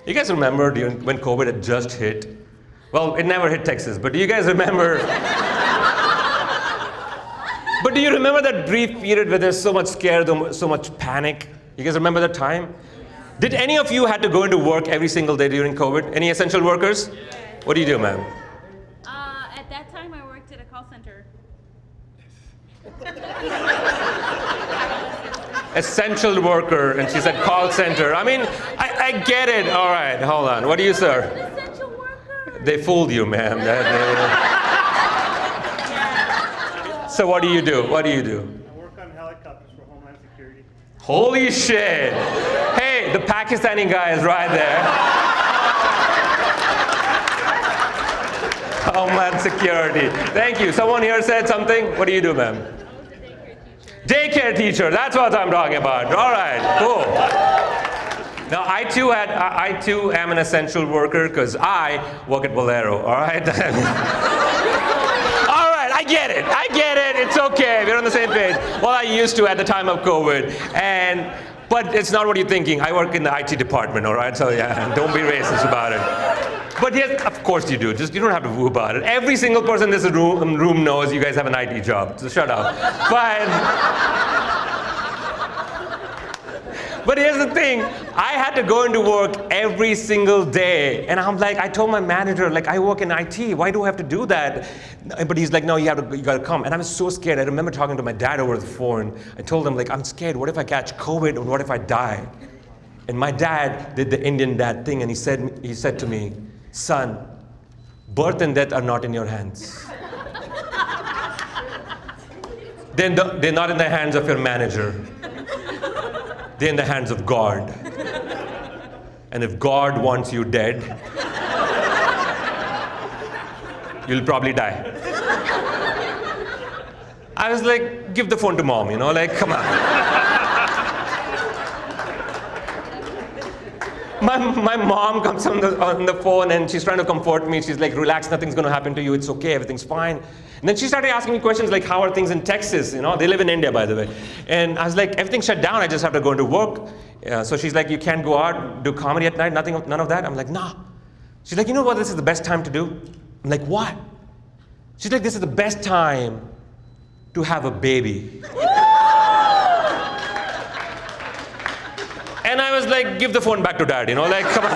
You guys remember when COVID had just hit? Well, it never hit Texas, but do you guys remember? But do you remember that brief period where there's so much scare, so much panic? You guys remember that time? Did any of you had to go into work every single day during COVID? Any essential workers? Yeah. What do you do, ma'am? At that time, I worked at a call center. Essential worker, and she said call center. I mean, I get it. All right, hold on. What do you, sir? An essential worker. They fooled you, ma'am. So what do you do? What do you do? I work on helicopters for Homeland Security. Holy shit. Hey, the Pakistani guy is right there. Homeland Security. Thank you. Someone here said something. What do you do, ma'am? I was a daycare teacher. Daycare teacher. That's what I'm talking about. All right, cool. Now, I too am an essential worker because I work at Bolero, all right? All right, I get it. It's okay. We're on the same page. Well, I used to at the time of COVID. But it's not what you're thinking. I work in the IT department, all right? So yeah, don't be racist about it. But yes, of course you do. Just you don't have to woo about it. Every single person in this room knows you guys have an IT job. So shut up. But here's the thing, I had to go into work every single day. And I'm like, I told my manager, like, I work in IT, why do I have to do that? But he's like, no, you gotta come. And I was so scared. I remember talking to my dad over the phone. I told him, like, I'm scared, what if I catch COVID, or what if I die? And my dad did the Indian dad thing, and he said to me, son, birth and death are not in your hands. They're not in the hands of your manager. They're in the hands of God. And if God wants you dead, you'll probably die. I was like, give the phone to mom, like, come on. My mom comes on the phone and she's trying to comfort me. She's like, relax, nothing's gonna happen to you. It's okay, everything's fine. And then she started asking me questions like, how are things in Texas? They live in India, by the way. And I was like, everything's shut down. I just have to go into work. So she's like, you can't go out, do comedy at night, none of that. I'm like, nah. She's like, you know what this is the best time to do? I'm like, what? She's like, this is the best time to have a baby. And I was like, give the phone back to dad, like, come on.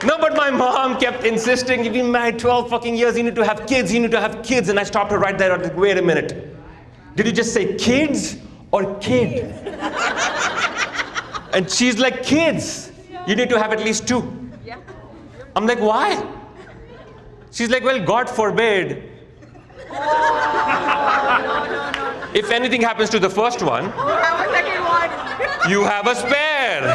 No, but my mom kept insisting, you've been married 12 fucking years, you need to have kids. And I stopped her right there. I was like, wait a minute. Did you just say kids or kid? And she's like, kids. You need to have at least 2. Yeah. I'm like, why? She's like, well, God forbid. No. If anything happens to the first one, you have a spare.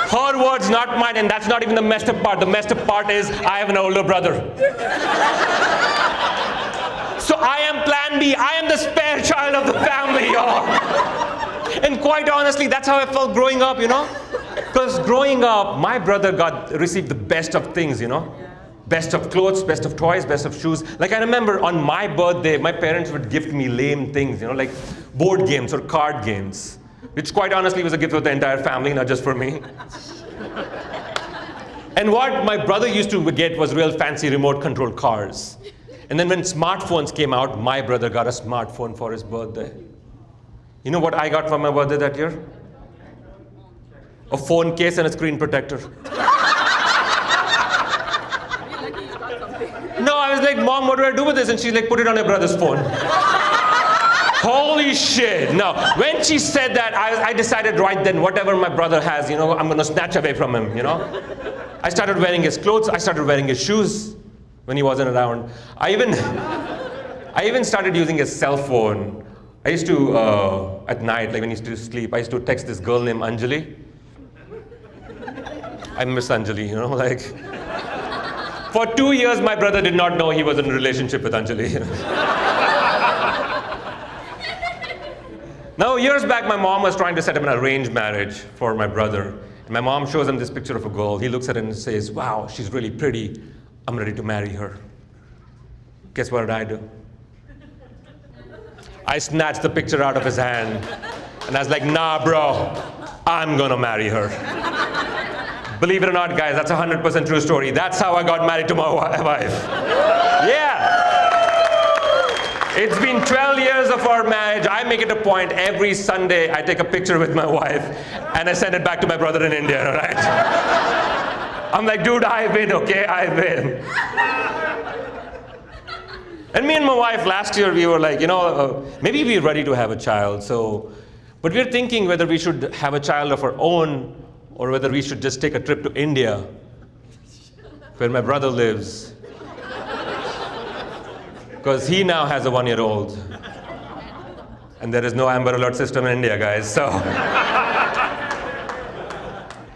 Her words, not mine, and that's not even the messed up part. The messed up part is I have an older brother. So I am plan B. I am the spare child of the family, y'all. And quite honestly, that's how I felt growing up, Because growing up, my brother received the best of things, Best of clothes, best of toys, best of shoes. Like I remember on my birthday, my parents would gift me lame things, like board games or card games. Which quite honestly was a gift for the entire family, not just for me. And what my brother used to get was real fancy remote controlled cars. And then when smartphones came out, my brother got a smartphone for his birthday. You know what I got for my birthday that year? A phone case and a screen protector. No, I was like, Mom, what do I do with this? And she's like, put it on your brother's phone. Holy shit. No, when she said that, I decided right then, whatever my brother has, I'm going to snatch away from him, I started wearing his clothes. I started wearing his shoes when he wasn't around. I even started using his cell phone. I used to, at night, like when he used to sleep, I used to text this girl named Anjali. I miss Anjali, like. For 2 years, my brother did not know he was in a relationship with Anjali. Now, years back, my mom was trying to set up an arranged marriage for my brother. My mom shows him this picture of a girl. He looks at it and says, wow, she's really pretty. I'm ready to marry her. Guess what did I do? I snatched the picture out of his hand. And I was like, nah, bro, I'm gonna marry her. Believe it or not, guys, that's a 100% true story. That's how I got married to my wife. Yeah. It's been 12 years of our marriage. I make it a point every Sunday I take a picture with my wife and I send it back to my brother in India, right? I'm like, dude, I win, okay? I win. And me and my wife last year, we were like, maybe we're ready to have a child. But we're thinking whether we should have a child of our own or whether we should just take a trip to India, where my brother lives. Because he now has a 1-year-old. And there is no Amber Alert system in India, guys, so.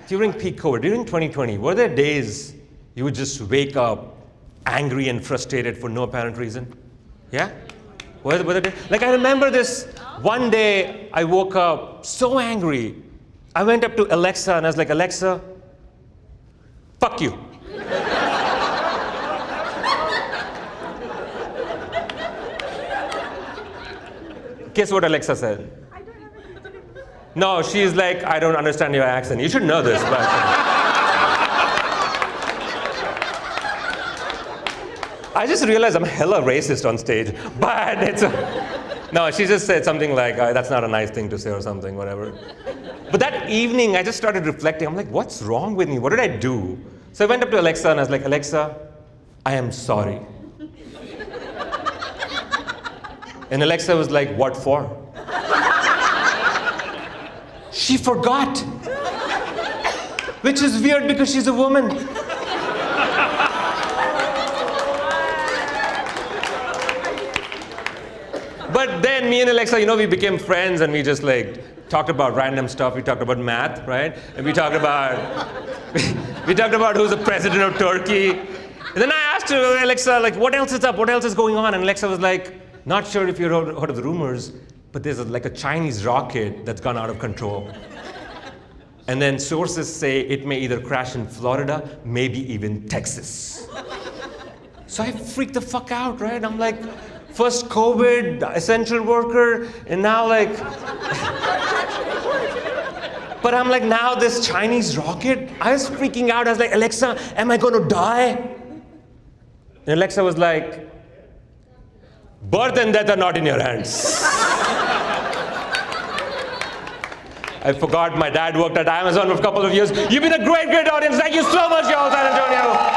During peak COVID, during 2020, were there days you would just wake up angry and frustrated for no apparent reason? Yeah? Were there days? Like, I remember this one day I woke up so angry. I went up to Alexa and I was like, Alexa, fuck you. Guess what Alexa said? No, she's like, I don't understand your accent. You should know this, but. I just realized I'm hella racist on stage, but no, she just said something like, that's not a nice thing to say or something, whatever. But that evening, I just started reflecting. I'm like, what's wrong with me? What did I do? So I went up to Alexa and I was like, Alexa, I am sorry. And Alexa was like, what for? She forgot. Which is weird because she's a woman. But then me and Alexa, we became friends and we just like talked about random stuff. We talked about math, right? And we talked about who's the president of Turkey. And then I asked her, Alexa, like, what else is up? What else is going on? And Alexa was like, not sure if you heard of the rumors, but there's like a Chinese rocket that's gone out of control. And then sources say it may either crash in Florida, maybe even Texas. So I freaked the fuck out, right? I'm like, first COVID, essential worker, and now like, but I'm like, now this Chinese rocket? I was freaking out. I was like, Alexa, am I gonna die? And Alexa was like, birth and death are not in your hands. I forgot my dad worked at Amazon for a couple of years. You've been a great, great audience. Thank you so much, y'all, San Antonio.